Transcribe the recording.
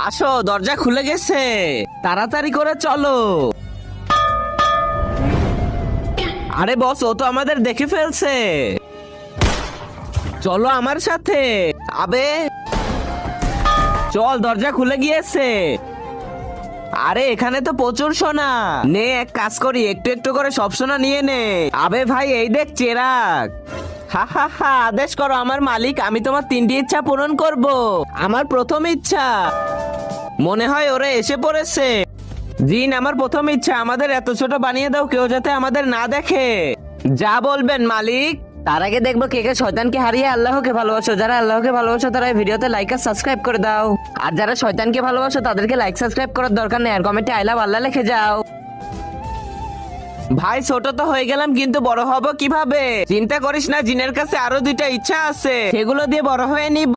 আসো, দরজা খুলে গেছে, তাড়াতাড়ি করে চলো। আরে বস, ও তো আমাদের দেখে ফেলছে। চলো আমার সাথে। আবে চল, দরজা খুলে গিয়েছে। আরে এখানে তো প্রচুর সোনা। নে, এক কাজ করি, একটু একটু করে সব সোনা নিয়ে নে। আবে ভাই, এই দেখ চেরাগ। হা হা হা, আদেশ করো আমার মালিক, আমি তোমার 3টি ইচ্ছা পূরণ করব। আমার প্রথম ইচ্ছা, মনে হয় ওরা এসে পড়েছে। জিন, আমার প্রথম ইচ্ছা, আমাদের এত ছোট বানিয়ে দাও, কেউ যাতে আমাদের না দেখে। যা বলবেন মালিক। তার আগে দেখবো কে কে শয়তানকে হারিয়ে আল্লাহকে ভালোবাসো। যারা আল্লাহকে ভালোবাসো তারা এই ভিডিওতে লাইক আর সাবস্ক্রাইব করে দাও। আর যারা শয়তানকে ভালোবাসো তাদেরকে লাইক সাবস্ক্রাইব করার দরকার নেই, আর কমেন্টে আই লাভ আল্লাহ লিখে যাও। ভাই, ছোট তো হয়ে গেলাম, কিন্তু বড় হব কিভাবে? চিন্তা করিস না, জিনের কাছে আরো 2টা ইচ্ছা আছে, সেগুলো দিয়ে বড় হয়ে নিব।